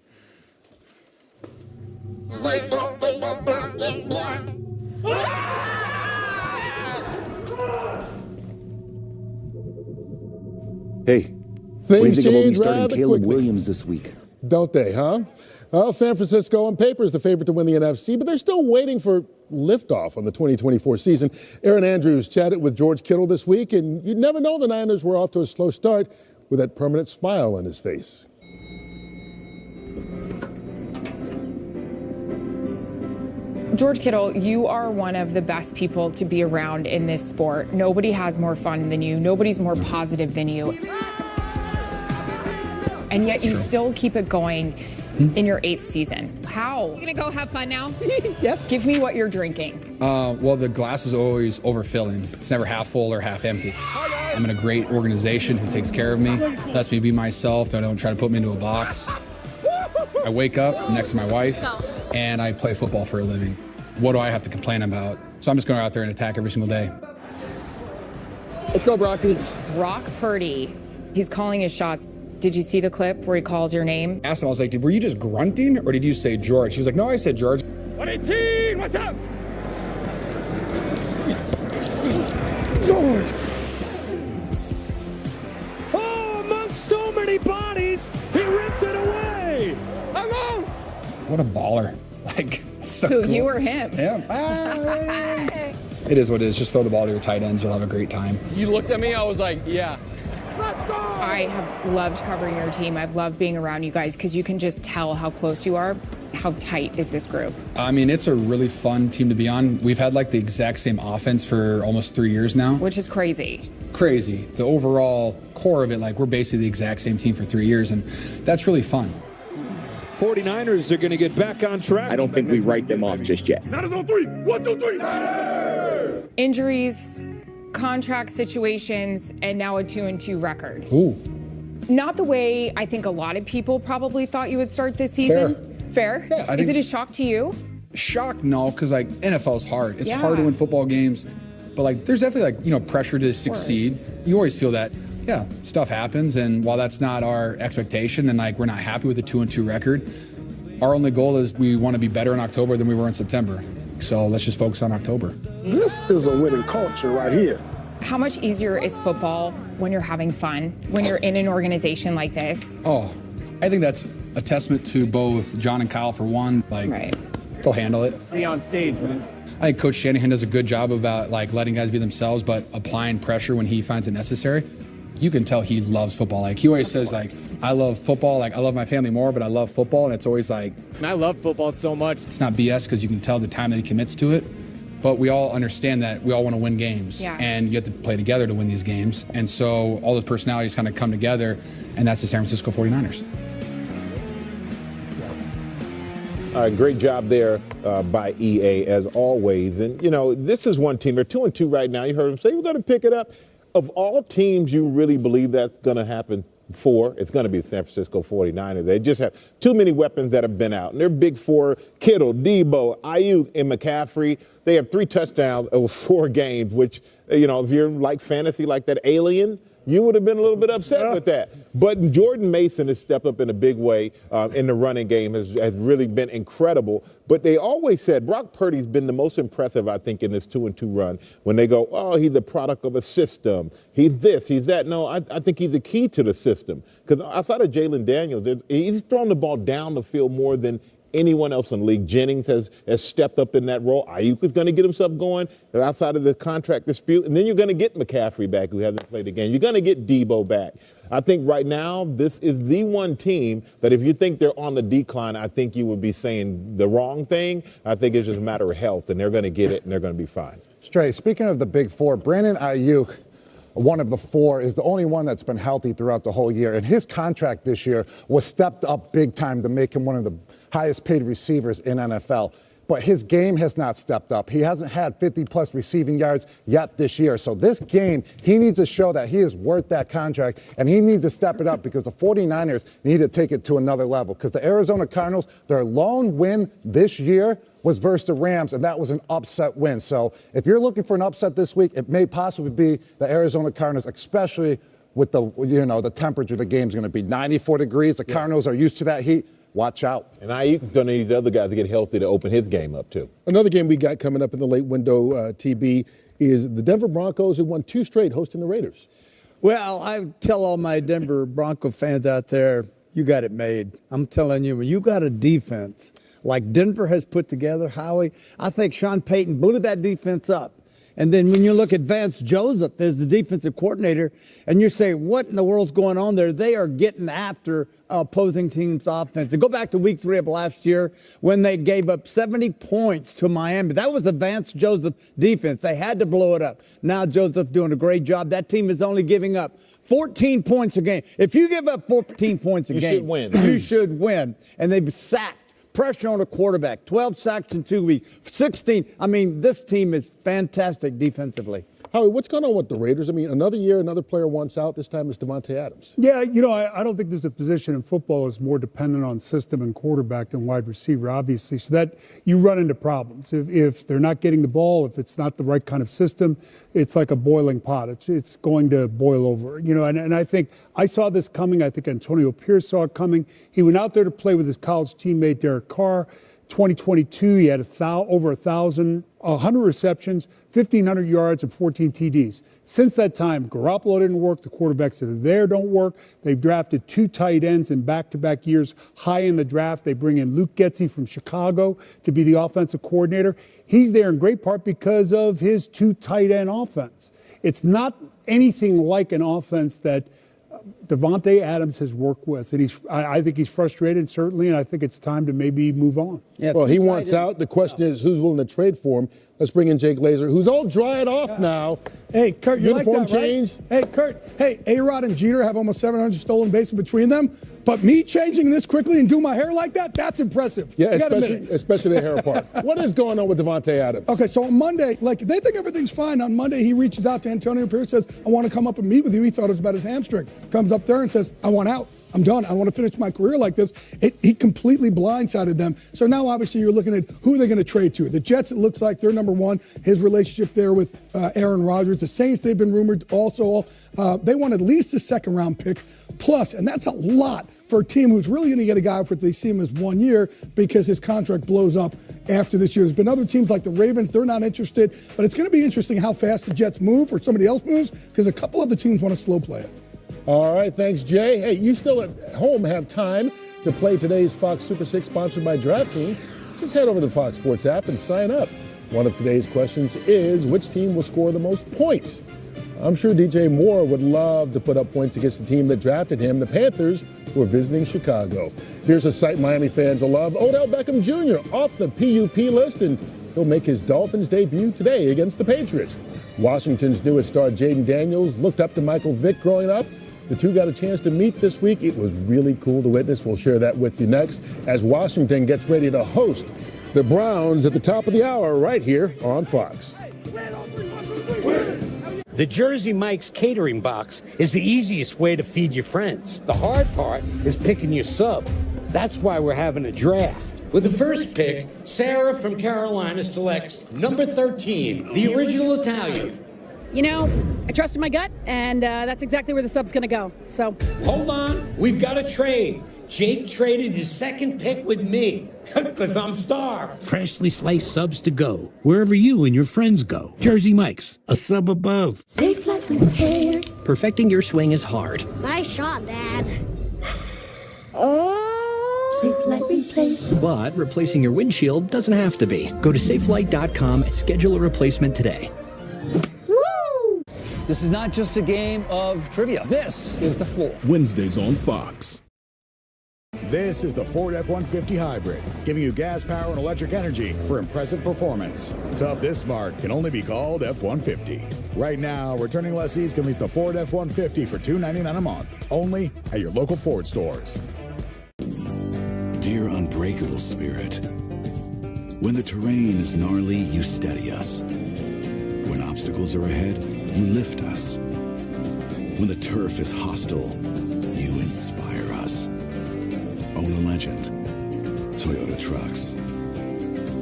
Hey, what do you think about me starting Caleb Williams this week? Don't they, huh? Well, San Francisco on paper is the favorite to win the NFC, but they're still waiting for liftoff on the 2024 season. Aaron Andrews chatted with George Kittle this week, and you'd never know the Niners were off to a slow start with that permanent smile on his face. George Kittle, you are one of the best people to be around in this sport. Nobody has more fun than you. Nobody's more positive than you. And yet you still keep it going in your 8th season. How? You gonna go have fun now? Yes. Give me what you're drinking. Well, the glass is always overfilling. It's never half full or half empty. I'm in a great organization who takes care of me, lets me be myself. They don't try to put me into a box. I wake up next to my wife, and I play football for a living. What do I have to complain about? So I'm just going out there and attack every single day. Let's go, Brocky. Brock Purdy, he's calling his shots. Did you see the clip where he calls your name? I asked him, I was like, were you just grunting or did you say George? He was like, no, I said George. 118, what's up? George! Oh, amongst so many bodies, he ripped it away! I'm out! What a baller. Like, so Who, cool. you or him? Him. It is what it is. Just throw the ball to your tight ends. You'll have a great time. You looked at me, I was like, yeah. I have loved covering your team. I've loved being around you guys because you can just tell how close you are. How tight is this group? I mean, it's a really fun team to be on. We've had like the exact same offense for almost 3 years now. Which is crazy. Crazy. The overall core of it, like we're basically the exact same team for 3 years, and that's really fun. 49ers are going to get back on track. I don't think we write them off just yet. Niners on 3. 1, 2, 3. Injuries, contract situations, and now a 2-2 record. Ooh. Not the way I think a lot of people probably thought you would start this season. Fair? Yeah, Is it a shock to you? Shock, no, because like NFL's hard. It's Yeah. hard to win football games. But like, there's definitely like, pressure to succeed. You always feel that, yeah, stuff happens. And while that's not our expectation and like we're not happy with the 2-2 record, our only goal is we want to be better in October than we were in September. So let's just focus on October. This is a winning culture right here. How much easier is football when you're having fun, when you're in an organization like this? Oh, I think that's a testament to both John and Kyle for one. Like, they'll handle it. See you on stage, man. I think Coach Shanahan does a good job about like letting guys be themselves, but applying pressure when he finds it necessary. You can tell he loves football. Like he always says, like, I love football. Like I love my family more, but I love football. And it's always like, and I love football so much. It's not BS because you can tell the time that he commits to it. But we all understand that we all want to win games, and you have to play together to win these games. And so all those personalities kind of come together, and that's the San Francisco 49ers. All right, great job there by EA, as always. And, this is one team. They're 2-2 right now. You heard him say, we're going to pick it up. Of all teams you really believe that's going to happen for, it's going to be the San Francisco 49ers. They just have too many weapons that have been out. And they're big four: Kittle, Debo, Ayuk, and McCaffrey. They have 3 touchdowns over 4 games, which, if you're like fantasy like that alien, you would have been a little bit upset with that. But Jordan Mason has stepped up in a big way in the running game, has really been incredible. But they always said Brock Purdy's been the most impressive, I think, in this 2-2 run. When they go, oh, he's a product of a system. He's this, he's that. No, I think he's the key to the system. Because outside of Jalen Daniels, he's thrown the ball down the field more than anyone else in the league. Jennings has stepped up in that role. Ayuk is going to get himself going outside of the contract dispute. And then you're going to get McCaffrey back, who hasn't played again. You're going to get Debo back. I think right now this is the one team that if you think they're on the decline, I think you would be saying the wrong thing. I think it's just a matter of health, and they're going to get it, and they're going to be fine. Stray, speaking of the big four, Brandon Ayuk, one of the 4, is the only one that's been healthy throughout the whole year. And his contract this year was stepped up big time to make him one of the highest paid receivers in NFL. But his game has not stepped up. He hasn't had 50-plus receiving yards yet this year. So this game, he needs to show that he is worth that contract, and he needs to step it up because the 49ers need to take it to another level. Because the Arizona Cardinals, their lone win this year was versus the Rams, and that was an upset win. So if you're looking for an upset this week, it may possibly be the Arizona Cardinals, especially with the temperature the game's going to be 94 degrees. The Cardinals are used to that heat. Watch out. And Ayuk's going to need the other guys to get healthy to open his game up, too. Another game we got coming up in the late window, TB, is the Denver Broncos, who won 2 straight hosting the Raiders. Well, I tell all my Denver Bronco fans out there, you got it made. I'm telling you, when you got a defense like Denver has put together, Howie, I think Sean Payton blew that defense up. And then when you look at Vance Joseph as the defensive coordinator, and you say, what in the world's going on there? They are getting after opposing teams' offense. And go back to week 3 of last year when they gave up 70 points to Miami. That was the Vance Joseph defense. They had to blow it up. Now Joseph doing a great job. That team is only giving up 14 points a game. If you give up 14 points a game, should win. You should win. And they've sacked. Pressure on the quarterback, 12 sacks in 2 weeks, 16. I mean, this team is fantastic defensively. Howie, what's going on with the Raiders? I mean, another year, another player wants out. This time it's Davante Adams. Yeah, I don't think there's a position in football that's more dependent on system and quarterback than wide receiver, obviously. So that you run into problems. If they're not getting the ball, if it's not the right kind of system, it's like a boiling pot. It's going to boil over. And I think I saw this coming. I think Antonio Pierce saw it coming. He went out there to play with his college teammate Derek Carr. 2022, he had over 100 receptions, 1,500 yards, and 14 TDs. Since that time, Garoppolo didn't work. The quarterbacks that are there don't work. They've drafted 2 tight ends in back-to-back years high in the draft. They bring in Luke Getsy from Chicago to be the offensive coordinator. He's there in great part because of his 2 tight end offense. It's not anything like an offense that Davante Adams has worked with, and I think he's frustrated, certainly, and I think it's time to maybe move on. Yeah, well, he wants out. The question is, who's willing to trade for him? Let's bring in Jake Glazer, who's all dried off now. Hey, Curt, you like that, change. Right? Hey, Curt, A-Rod and Jeter have almost 700 stolen bases between them, but me changing this quickly and do my hair like that's impressive. Yeah, especially the hair part. What is going on with Davante Adams? Okay, so on Monday, they think everything's fine. On Monday, he reaches out to Antonio Pierce, says, I want to come up and meet with you. He thought it was about his hamstring. Comes up there and says, I want out. I'm done. I want to finish my career like this. He completely blindsided them. So now, obviously, you're looking at who they're going to trade to. The Jets, it looks like they're number one. His relationship there with Aaron Rodgers. The Saints, they've been rumored also. They want at least a second-round pick plus, and that's a lot for a team who's really going to get a guy for they see him as 1 year because his contract blows up after this year. There's been other teams like the Ravens. They're not interested. But it's going to be interesting how fast the Jets move or somebody else moves because a couple other teams want to slow play it. All right, thanks, Jay. Hey, you still at home have time to play today's Fox Super 6 sponsored by DraftKings. Just head over to the Fox Sports app and sign up. One of today's questions is, which team will score the most points? I'm sure DJ Moore would love to put up points against the team that drafted him, the Panthers, who are visiting Chicago. Here's a sight Miami fans will love. Odell Beckham Jr. off the PUP list, and he'll make his Dolphins debut today against the Patriots. Washington's newest star, Jaden Daniels, looked up to Michael Vick growing up. The two got a chance to meet this week. It was really cool to witness. We'll share that with you next as Washington gets ready to host the Browns at the top of the hour right here on Fox. The Jersey Mike's catering box is the easiest way to feed your friends. The hard part is picking your sub. That's why we're having a draft. With the first pick, Sarah from Carolina selects number 13, the original Italian. You know, I trusted my gut, and that's exactly where the sub's going to go. So hold on, we've got a trade. Jake traded his second pick with me, because I'm starved. Freshly sliced subs to go, wherever you and your friends go. Jersey Mike's, a sub above. Safe like repair. Perfecting your swing is hard. Nice shot, Dad. Safe Light Replace. But replacing your windshield doesn't have to be. Go to safelight.com and schedule a replacement today. This is not just a game of trivia. This is the floor. Wednesdays on Fox. This is the Ford F-150 Hybrid, giving you gas power and electric energy for impressive performance. Tough this smart can only be called F-150. Right now, returning lessees can lease the Ford F-150 for $299 a month, only at your local Ford stores. Dear unbreakable spirit, when the terrain is gnarly, you steady us. When obstacles are ahead, you lift us. When the turf is hostile, you inspire us. Own a legend. Toyota Trucks.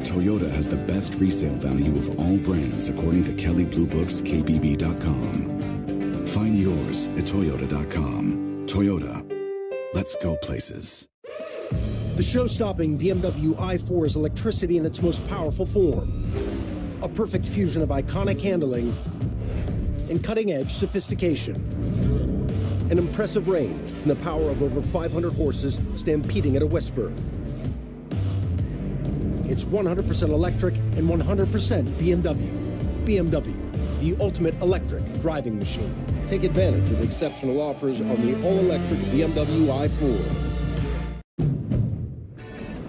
Toyota has the best resale value of all brands according to Kelley Blue Book's KBB.com. Find yours at Toyota.com. Toyota. Let's go places. The show-stopping BMW i4 is electricity in its most powerful form. A perfect fusion of iconic handling and cutting-edge sophistication. An impressive range and the power of over 500 horses stampeding at a whisper. It's 100% electric and 100% BMW. BMW, the ultimate electric driving machine. Take advantage of exceptional offers on the all-electric BMW i4.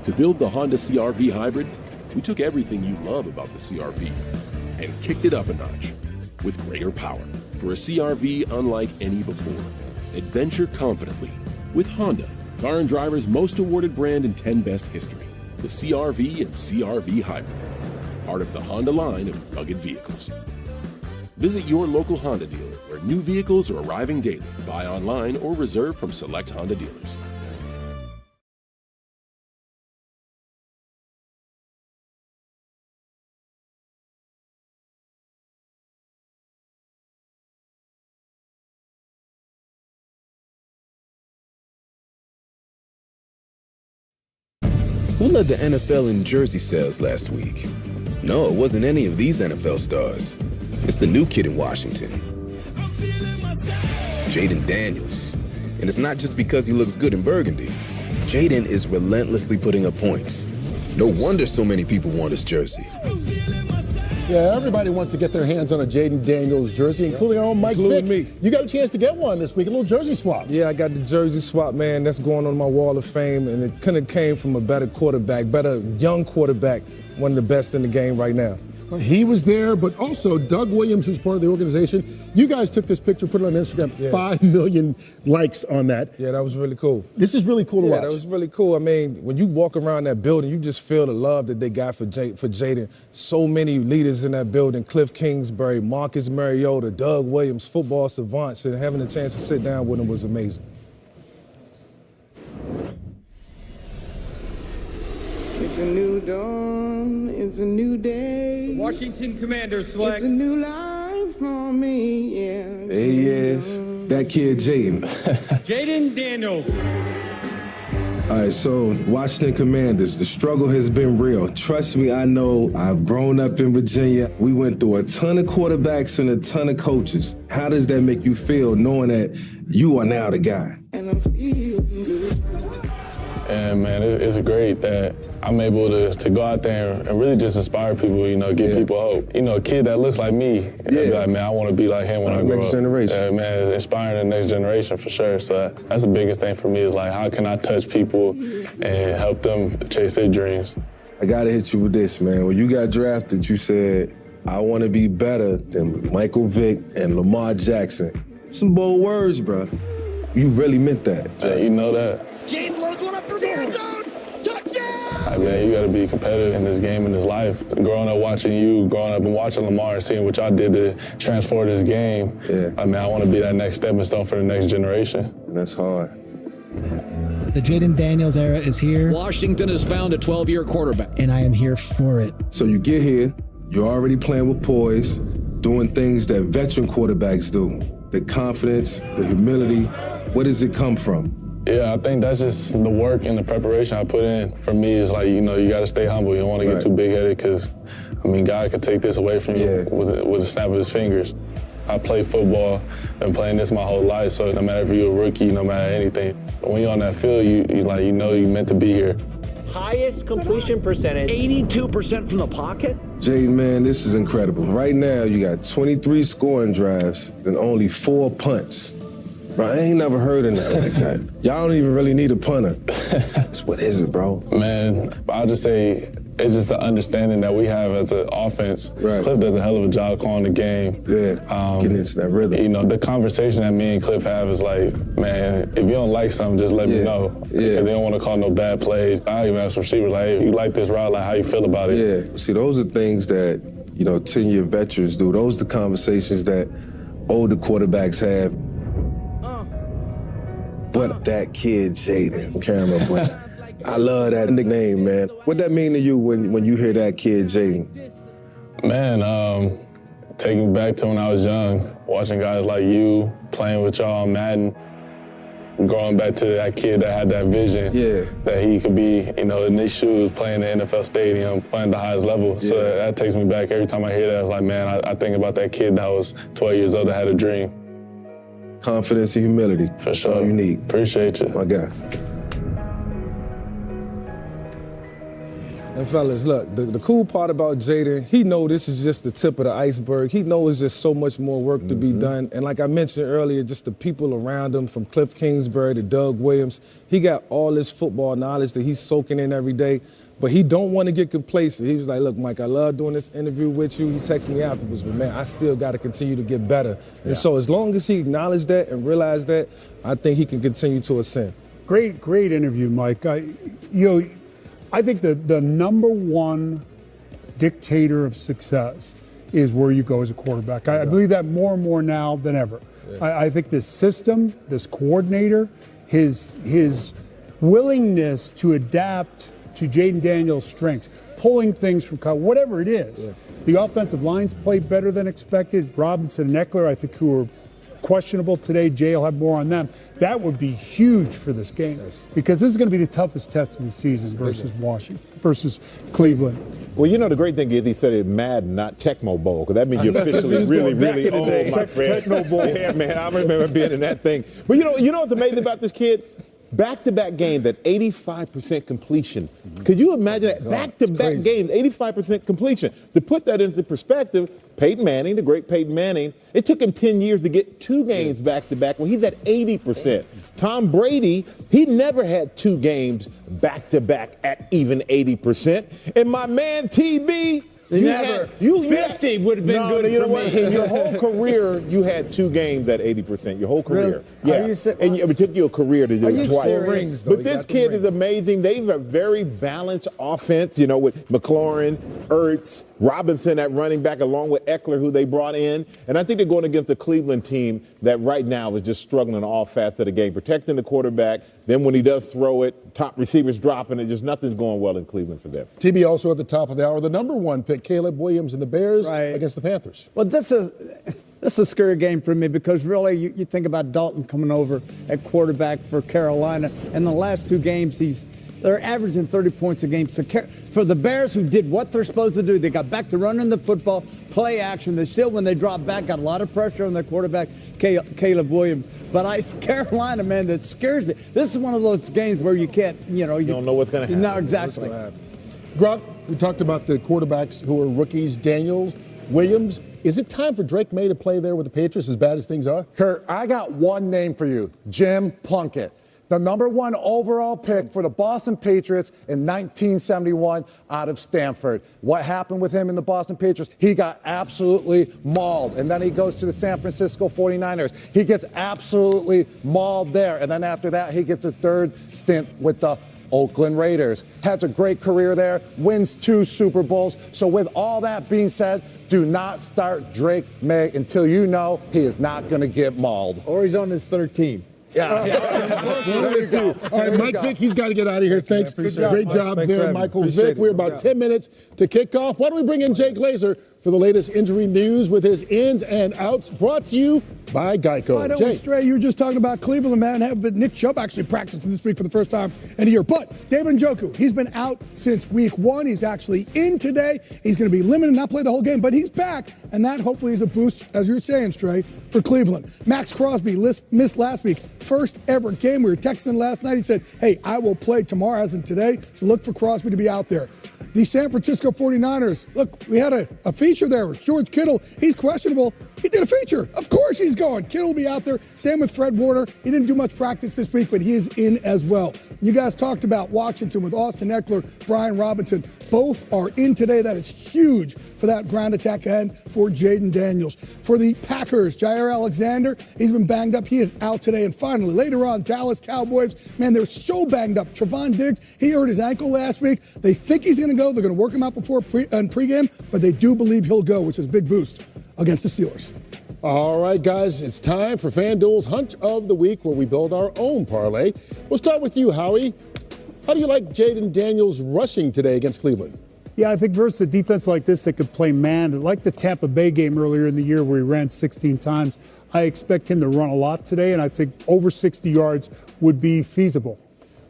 To build the Honda CR-V Hybrid, we took everything you love about the CR-V and kicked it up a notch with greater power for a CR-V unlike any before. Adventure confidently with Honda, Car and Driver's most awarded brand in 10 Best history. The CR-V and CR-V Hybrid, part of the Honda line of rugged vehicles. Visit your local Honda dealer where new vehicles are arriving daily. Buy online or reserve from select Honda dealers. Who led the NFL in jersey sales last week? No, it wasn't any of these NFL stars. It's the new kid in Washington, Jaden Daniels. And it's not just because he looks good in burgundy. Jaden is relentlessly putting up points. No wonder so many people want his jersey. Yeah, everybody wants to get their hands on a Jaden Daniels jersey, including our own Mike Vick. Me. You got a chance to get one this week, a little jersey swap. Yeah, I got the jersey swap, man. That's going on my wall of fame, and it couldn't have came from a better quarterback, better young quarterback, one of the best in the game right now. He was there, but also Doug Williams, who's part of the organization. You guys took this picture, put it on Instagram, Yeah. 5 million likes on that. Yeah, that was really cool. This is really cool to watch. Yeah, that was really cool. I mean, when you walk around that building, you just feel the love that they got for Jaden. So many leaders in that building, Cliff Kingsbury, Marcus Mariota, Doug Williams, football savants, and having a chance to sit down with them was amazing. It's a new dawn, it's a new day. Washington Commanders select. It's a new life for me, yeah. There he is, that kid Jaden. Jaden Daniels. All right, so Washington Commanders, the struggle has been real. Trust me, I know. I've grown up in Virginia. We went through a ton of quarterbacks and a ton of coaches. How does that make you feel knowing that you are now the guy? And I'm feeling good. And man, it's great that I'm able to go out there and really just inspire people, give people hope. A kid that looks like me, be like, man, I want to be like him when I grow up. Next generation. Man, it's inspiring the next generation for sure. So that's the biggest thing for me is like, how can I touch people and help them chase their dreams? I got to hit you with this, man. When you got drafted, you said, I want to be better than Michael Vick and Lamar Jackson. Some bold words, bro. You really meant that. Yeah, you know that. Jaden loads one up for the end zone. Touchdown! Man, you got to be competitive in this game, in this life. Growing up watching you, growing up and watching Lamar and seeing what y'all did to transform this game, I want to be that next stepping stone for the next generation. And that's hard. The Jaden Daniels era is here. Washington has found a 12-year quarterback. And I am here for it. So you get here, you're already playing with poise, doing things that veteran quarterbacks do. The confidence, the humility, where does it come from? Yeah, I think that's just the work and the preparation I put in. For me, it's like, you got to stay humble. You don't want to get too big-headed because, God could take this away from you with a snap of his fingers. I play football, been playing this my whole life, so no matter if you're a rookie, no matter anything, when you're on that field, you know you're meant to be here. Highest completion percentage, 82% from the pocket. Jaden, man, this is incredible. Right now, you got 23 scoring drives and only 4 punts. Bro, I ain't never heard of that like that. Y'all don't even really need a punter. What is it, bro? Man, I'll just say it's just the understanding that we have as an offense. Right. Cliff does a hell of a job calling the game. Yeah, getting into that rhythm. The conversation that me and Cliff have is like, man, if you don't like something, just let me know. Because they don't want to call no bad plays. I even ask receivers, like, hey, you like this route, like, how you feel about it? Yeah, see, those are things that, 10-year veterans do. Those are the conversations that older quarterbacks have. But that kid, Jaden, Cameron, but I love that nickname, man. What that mean to you when you hear that kid, Jaden? Man, taking me back to when I was young, watching guys like you, playing with y'all on Madden, growing back to that kid that had that vision, that he could be, in these shoes, playing in the NFL stadium, playing at the highest level. So that takes me back. Every time I hear that, it's like, man, I think about that kid that was 12 years old that had a dream. Confidence and humility. For sure. That's all you need. Appreciate you. My guy. And fellas, look, the cool part about Jaden, he know this is just the tip of the iceberg. He knows there's so much more work to be done. And like I mentioned earlier, just the people around him, from Cliff Kingsbury to Doug Williams, he got all this football knowledge that he's soaking in every day. But he don't want to get complacent. He was like, look, Mike, I love doing this interview with you. He texted me afterwards, but man, I still got to continue to get better. And so as long as he acknowledged that and realized that, I think he can continue to ascend. Great interview, Mike. I think the number one dictator of success is where you go as a quarterback. I believe that more and more now than ever. I think this system, this coordinator, his willingness to adapt to Jaden Daniels' strengths, pulling things from whatever it is. The offensive lines played better than expected. Robinson and Eckler, I think, who are questionable today. Jay will have more on them. That would be huge for this game because this is going to be the toughest test of the season versus Washington, versus Cleveland. Well, the great thing is he said it Madden, not Tecmo Bowl, because that means you're officially really old, my friend. Tecmo Bowl. Yeah, man, I remember being in that thing. But you know what's amazing about this kid? Back-to-back games, that 85% completion. Could you imagine that? Back-to-back games, 85% completion. To put that into perspective, Peyton Manning, the great Peyton Manning, it took him 10 years to get 2 games back-to-back. Well, he's at 80%. Tom Brady, he never had 2 games back-to-back at even 80%. And my man TB, 50 would have been good you know for what? me. In your whole career, you had 2 games at 80%. Your whole career. Really? Yeah. And it took you a career to do it twice. Serious? But this kid is amazing. They have a very balanced offense, you know, with McLaurin, Ertz, Robinson at running back, along with Eckler, who they brought in. And I think they're going against a Cleveland team that right now is just struggling in all facets of the game, protecting the quarterback. Then when he does throw it, top receivers dropping it, just nothing's going well in Cleveland for them. TB also at the top of the hour, the number 1 pick, Caleb Williams and the Bears against the Panthers. Well, this is a scary game for me because really you think about Dalton coming over at quarterback for Carolina. In the last 2 games, they're averaging 30 points a game. So for the Bears, who did what they're supposed to do, they got back to running the football, play action. They still, when they dropped back, got a lot of pressure on their quarterback, Caleb Williams. But Carolina, man, that scares me. This is one of those games where you can't, you don't know what's going to happen. No, exactly. Gronk, we talked about the quarterbacks who are rookies, Daniels, Williams. Is it time for Drake May to play there with the Patriots as bad as things are? Curt, I got one name for you, Jim Plunkett. The number 1 overall pick for the Boston Patriots in 1971 out of Stanford. What happened with him in the Boston Patriots? He got absolutely mauled. And then he goes to the San Francisco 49ers. He gets absolutely mauled there. And then after that, he gets a 3rd stint with the Oakland Raiders. Has a great career there, wins 2 Super Bowls. So with all that being said, do not start Drake May until you know he is not going to get mauled. Or he's on his 3rd team. Yeah. There you go. All right, Mike Vick, he's got to get out of here. Thanks. Great job there, Michael Vick. We're about 10 minutes to kick off. Why don't we bring in Jay Glazer for the latest injury news with his ins and outs, brought to you by Geico. I don't stray. You were just talking about Cleveland, man. But Nick Chubb actually practicing this week for the first time in a year. But David Njoku, he's been out since week 1. He's actually in today. He's going to be limited, not play the whole game, but he's back. And that hopefully is a boost, as you're saying, Stray, for Cleveland. Max Crosby missed last week. First ever game. We were texting last night. He said, hey, I will play tomorrow, as in today. So look for Crosby to be out there. The San Francisco 49ers, look, we had a feature there. George Kittle, he's questionable. He did a feature. Of course he's going. Kittle will be out there. Same with Fred Warner. He didn't do much practice this week, but he is in as well. You guys talked about Washington with Austin Eckler, Brian Robinson. Both are in today. That is huge for that ground attack end for Jaden Daniels. For the Packers, Jair Alexander, he's been banged up. He is out today. And finally, later on, Dallas Cowboys, man, they're so banged up. Trevon Diggs, he hurt his ankle last week. They think he's going to go. They're going to work him out before pregame, but they do believe he'll go, which is a big boost against the Steelers. All right, guys, it's time for FanDuel's Hunch of the Week, where we build our own parlay. We'll start with you, Howie. How do you like Jaden Daniels rushing today against Cleveland? Yeah, I think versus a defense like this that could play man, like the Tampa Bay game earlier in the year where he ran 16 times, I expect him to run a lot today, and I think over 60 yards would be feasible.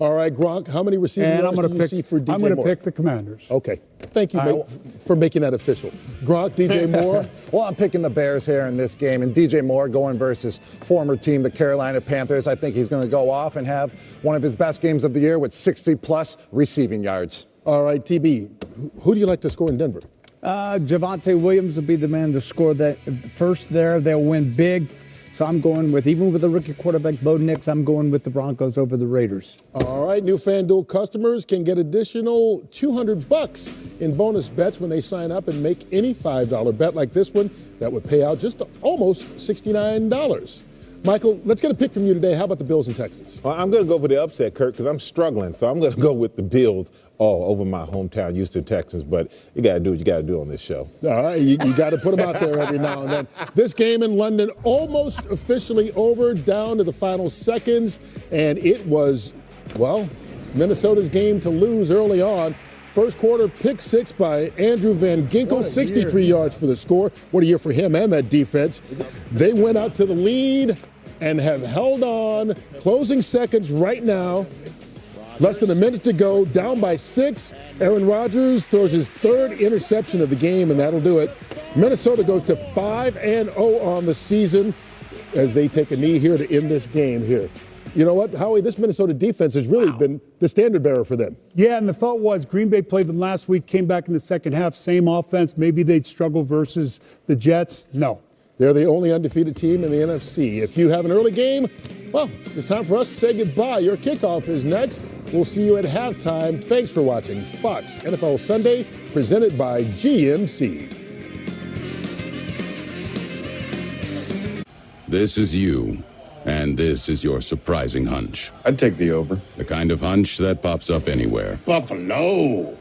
All right, Gronk, how many receiving yards do you see for DJ Moore? I'm going to pick the Commanders. Okay. Thank you for making that official. Gronk, DJ Moore? Well, I'm picking the Bears here in this game. And DJ Moore going versus former team, the Carolina Panthers. I think he's going to go off and have one of his best games of the year with 60-plus receiving yards. All right, TB, who do you like to score in Denver? Javonte Williams will be the man to score that first there. They'll win big. So I'm going with, even with the rookie quarterback, Bo Nix, I'm going with the Broncos over the Raiders. All right, new FanDuel customers can get additional $200 in bonus bets when they sign up and make any $5 bet like this one. That would pay out just almost $69. Michael, let's get a pick from you today. How about the Bills and Texans? Well, I'm going to go for the upset, Curt, because I'm struggling. So I'm going to go with the Bills over my hometown Houston Texans. But you got to do what you got to do on this show. All right, you got to put them out there every now and then. This game in London almost officially over, down to the final seconds. And it was, well, Minnesota's game to lose early on. First quarter, pick 6 by Andrew Van Ginkel, 63 yards for the score. What a year for him and that defense. They went out to the lead and have held on. Closing seconds right now. Less than a minute to go, down by 6. Aaron Rodgers throws his 3rd interception of the game, and that'll do it. Minnesota goes to 5-0 on the season as they take a knee here to end this game here. You know what, Howie, this Minnesota defense has really been the standard bearer for them. Yeah, and the thought was Green Bay played them last week, came back in the second half, same offense. Maybe they'd struggle versus the Jets. No. They're the only undefeated team in the NFC. If you have an early game, well, it's time for us to say goodbye. Your kickoff is next. We'll see you at halftime. Thanks for watching Fox NFL Sunday, presented by GMC. This is you, and this is your surprising hunch. I'd take the over. The kind of hunch that pops up anywhere. Buffalo.